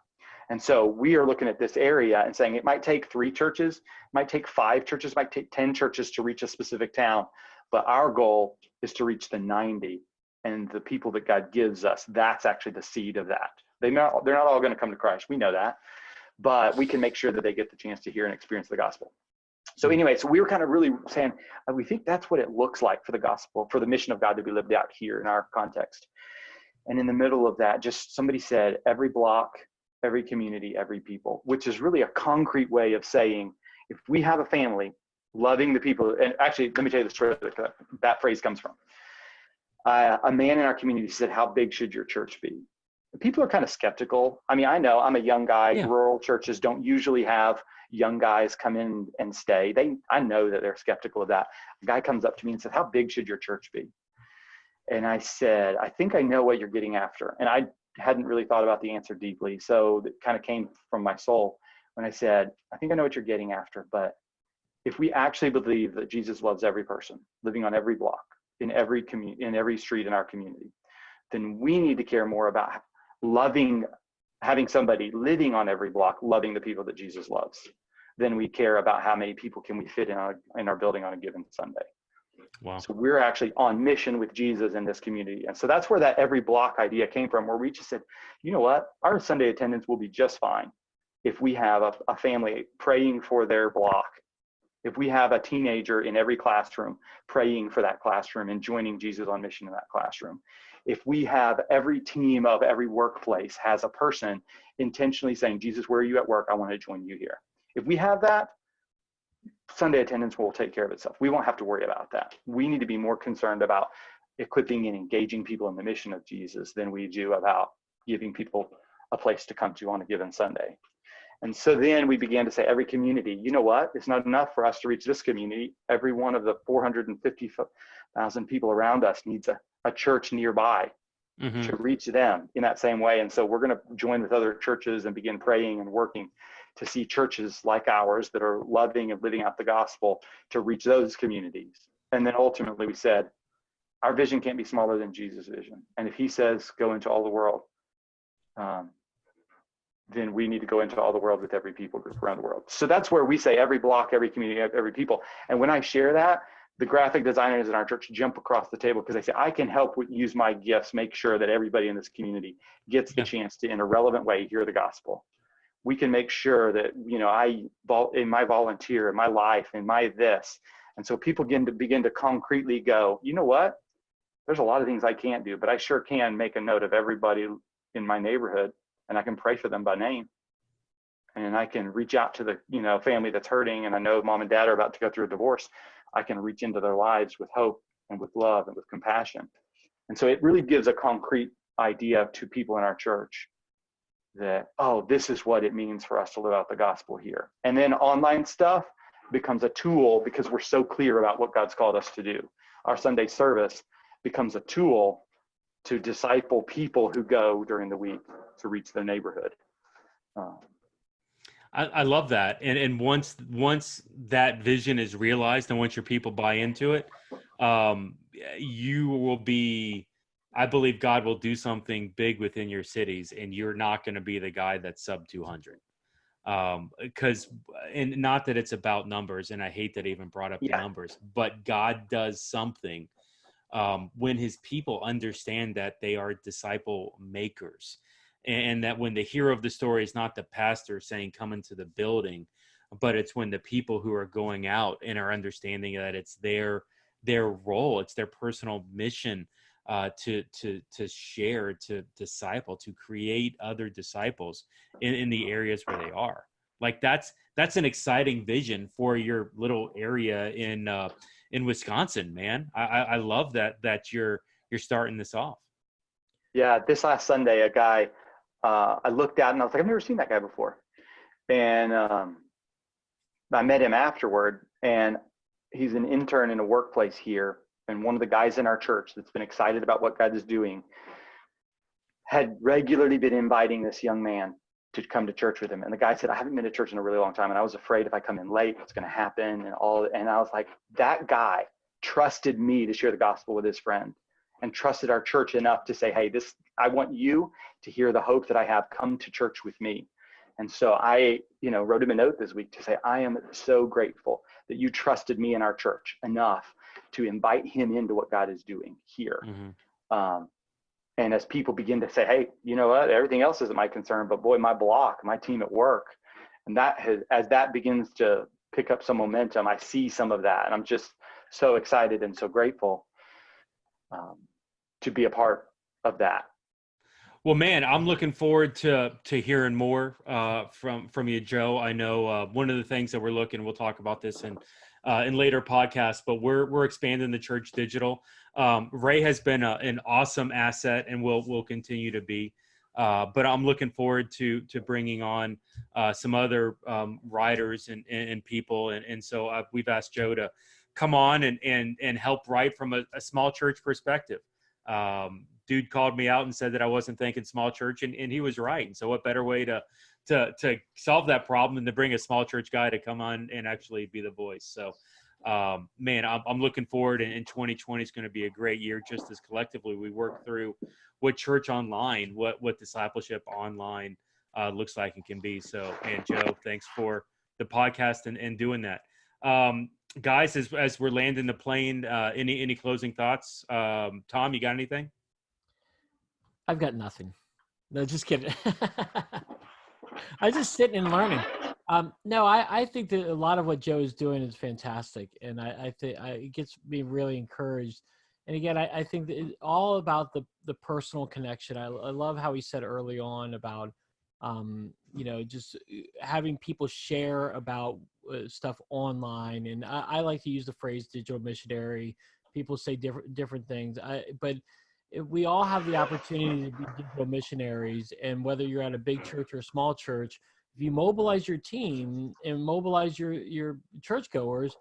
And so we are looking at this area and saying it might take 3 churches, it might take 5 churches, it might take 10 churches to reach a specific town. But our goal is to reach the 90, and the people that God gives us, that's actually the seed of that. They're not all going to come to Christ. We know that, but we can make sure that they get the chance to hear and experience the gospel. So anyway, so we were kind of really saying, we think that's what it looks like for the gospel, for the mission of God to be lived out here in our context. And in the middle of that, just somebody said, every block, every community, every people, which is really a concrete way of saying, if we have a family loving the people, and actually, let me tell you the story that phrase comes from. A man in our community said, how big should your church be? People are kind of skeptical. I mean, I know I'm a young guy. Yeah. Rural churches don't usually have young guys come in and stay. I know that they're skeptical of that. A guy comes up to me and said, how big should your church be? And I said, I think I know what you're getting after. And I hadn't really thought about the answer deeply. So it kind of came from my soul when I said, I think I know what you're getting after. But if we actually believe that Jesus loves every person living on every block, in every street in our community, then we need to care more about having somebody living on every block, loving the people that Jesus loves, than we care about how many people can we fit in our building on a given Sunday. Wow. So we're actually on mission with Jesus in this community. And so that's where that every block idea came from, where we just said, you know what, our Sunday attendance will be just fine if we have a family praying for their block, if we have a teenager in every classroom praying for that classroom and joining Jesus on mission in that classroom. If we have every team of every workplace has a person intentionally saying, Jesus, where are you at work? I want to join you here. If we have that, Sunday attendance will take care of itself. We won't have to worry about that. We need to be more concerned about equipping and engaging people in the mission of Jesus than we do about giving people a place to come to on a given Sunday. And so then we began to say, every community, you know what? It's not enough for us to reach this community. Every one of the 450,000 people around us needs a church nearby to reach them in that same way. And so we're going to join with other churches and begin praying and working to see churches like ours that are loving and living out the gospel to reach those communities. And then ultimately we said, our vision can't be smaller than Jesus' vision. And if he says, go into all the world, then we need to go into all the world with every people group around the world. So that's where we say every block, every community, every people. And when I share that, the graphic designers in our church jump across the table because they say, I can help use my gifts, make sure that everybody in this community gets the chance to, in a relevant way, hear the gospel. We can make sure that, you know, in my volunteer, in my life, in my this. And so people begin to concretely go, you know what? There's a lot of things I can't do, but I sure can make a note of everybody in my neighborhood, and I can pray for them by name. And I can reach out to the, you know, family that's hurting, and I know mom and dad are about to go through a divorce. I can reach into their lives with hope and with love and with compassion. And so it really gives a concrete idea to people in our church that, oh, this is what it means for us to live out the gospel here. And then online stuff becomes a tool because we're so clear about what God's called us to do. Our Sunday service becomes a tool to disciple people who go during the week to reach their neighborhood. I love that. And once that vision is realized and once your people buy into it, you will be, I believe God will do something big within your cities, and you're not going to be the guy that's sub 200. Because, and not that it's about numbers, and I hate that I even brought up the numbers, but God does something when his people understand that they are disciple makers. And that when the hero of the story is not the pastor saying, come into the building, but it's when the people who are going out and are understanding that it's their role, it's their personal mission to share, to disciple, to create other disciples in the areas where they are. Like that's an exciting vision for your little area in Wisconsin, man. I love that you're starting this off. Yeah, this last Sunday, a guy, I looked at and I was like, I've never seen that guy before. And I met him afterward, and he's an intern in a workplace here. And one of the guys in our church that's been excited about what God is doing had regularly been inviting this young man to come to church with him. And the guy said, I haven't been to church in a really long time. And I was afraid if I come in late, what's going to happen and all. And I was like, that guy trusted me to share the gospel with his friend and trusted our church enough to say, hey, I want you to hear the hope that I have. Come to church with me. And so I, wrote him a note this week to say, I am so grateful that you trusted me in our church enough to invite him into what God is doing here. Mm-hmm. And as people begin to say, hey, you know what, everything else isn't my concern, but boy, my block, my team at work, and as that begins to pick up some momentum, I see some of that. And I'm just so excited and so grateful to be a part of that. Well, man, I'm looking forward to hearing more from you, Joe. I know one of the things that we'll talk about this in later podcasts, but we're expanding the Church.digital. Ray has been an awesome asset and will continue to be. But I'm looking forward to bringing on some other writers and people. And so we've asked Joe to come on and help write from a small church perspective. Dude called me out and said that I wasn't thinking small church, and he was right. And so what better way to solve that problem than to bring a small church guy to come on and actually be the voice. So, man, I'm looking forward, and 2020 is going to be a great year, just as collectively we work through what church online, what discipleship online looks like and can be. So, man, Joe, thanks for the podcast and doing that. Guys, as we're landing the plane, any closing thoughts? Tom, you got anything? I've got nothing. No, just kidding. I was just sitting and learning. No, I think that a lot of what Joe is doing is fantastic, and I think it gets me really encouraged. And again, I think that it's all about the personal connection. I love how he said early on about, just having people share about stuff online. And I like to use the phrase digital missionary. People say different things. But we all have the opportunity to be digital missionaries, and whether you're at a big church or a small church, if you mobilize your team and mobilize your churchgoers,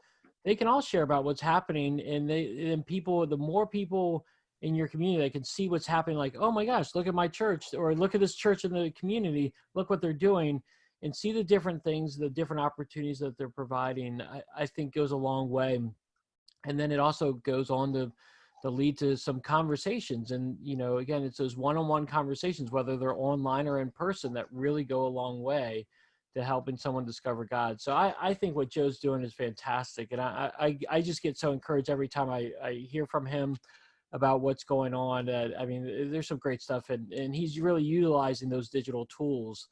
they can all share about what's happening, and the more people in your community that can see what's happening, like, oh my gosh, look at my church, or look at this church in the community, look what they're doing, and see the different things, the different opportunities that they're providing, I think goes a long way. And then it also goes on to lead to some conversations. And, again, it's those one-on-one conversations, whether they're online or in person, that really go a long way to helping someone discover God. So I think what Joe's doing is fantastic. And I just get so encouraged every time I hear from him about what's going on. I mean, there's some great stuff, and he's really utilizing those digital tools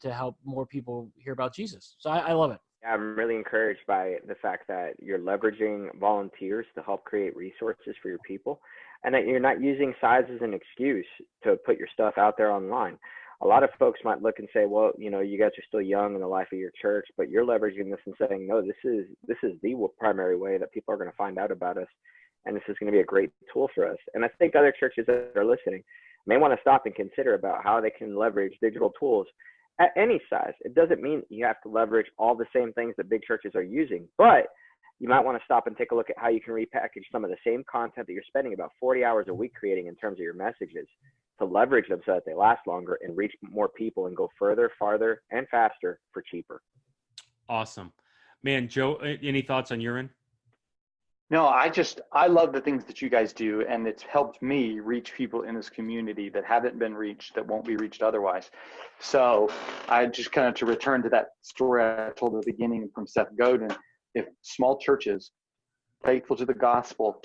to help more people hear about Jesus. So I love it. Yeah, I'm really encouraged by the fact that you're leveraging volunteers to help create resources for your people, and that you're not using size as an excuse to put your stuff out there online. A lot of folks might look and say, well, you guys are still young in the life of your church, but you're leveraging this and saying, no, this is the primary way that people are going to find out about us, and this is going to be a great tool for us. And I think other churches that are listening may want to stop and consider about how they can leverage digital tools at any size. It doesn't mean you have to leverage all the same things that big churches are using, but you might want to stop and take a look at how you can repackage some of the same content that you're spending about 40 hours a week creating in terms of your messages, to leverage them so that they last longer and reach more people and go further, farther, and faster for cheaper. Awesome. Man, Joe, any thoughts on your end? No, I love the things that you guys do, and it's helped me reach people in this community that haven't been reached, that won't be reached otherwise. So I just kind of, to return to that story I told at the beginning from Seth Godin, if small churches faithful to the gospel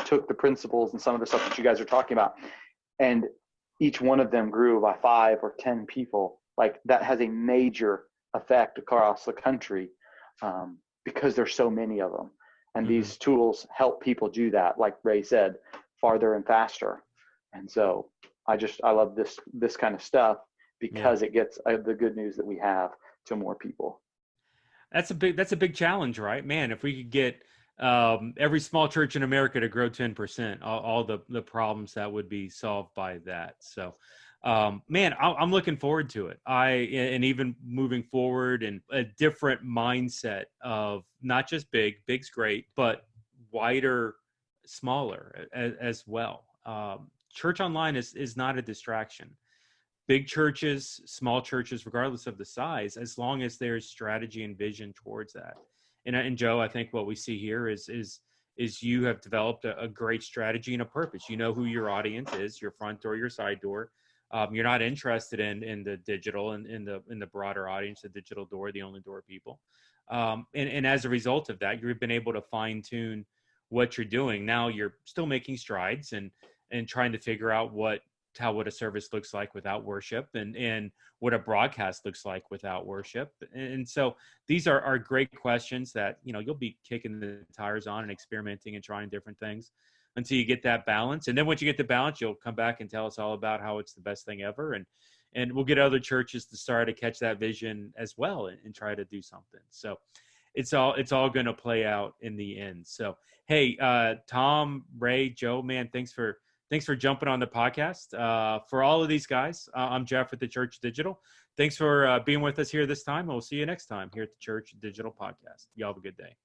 took the principles and some of the stuff that you guys are talking about, and each one of them grew by 5 or 10 people, like that has a major effect across the country, because there's so many of them. And these tools help people do that, like Ray said, farther and faster. And so I love this kind of stuff, because it gets the good news that we have to more people. That's a big challenge, right? Man, if we could get every small church in America to grow 10%, all the problems that would be solved by that. So man, I'm looking forward to it. And even moving forward, and a different mindset of not just big's great, but wider, smaller as well. Church online is not a distraction. Big churches, small churches, regardless of the size, as long as there's strategy and vision towards that. And Joe, I think what we see here is you have developed a great strategy and a purpose. You know who your audience is, your front door, your side door. You're not interested in the digital and in the broader audience, the digital door, the only door people. And as a result of that, you've been able to fine tune what you're doing. Now you're still making strides and trying to figure out what a service looks like without worship, and what a broadcast looks like without worship. And so these are great questions that, you'll be kicking the tires on and experimenting and trying different things until you get that balance. And then once you get the balance, you'll come back and tell us all about how it's the best thing ever. And we'll get other churches to start to catch that vision as well and try to do something. So it's all going to play out in the end. So, hey, Tom, Ray, Joe, man, thanks for jumping on the podcast. For all of these guys, I'm Jeff at theChurch.digital. Thanks for being with us here this time. And we'll see you next time here at the Church Digital Podcast. Y'all have a good day.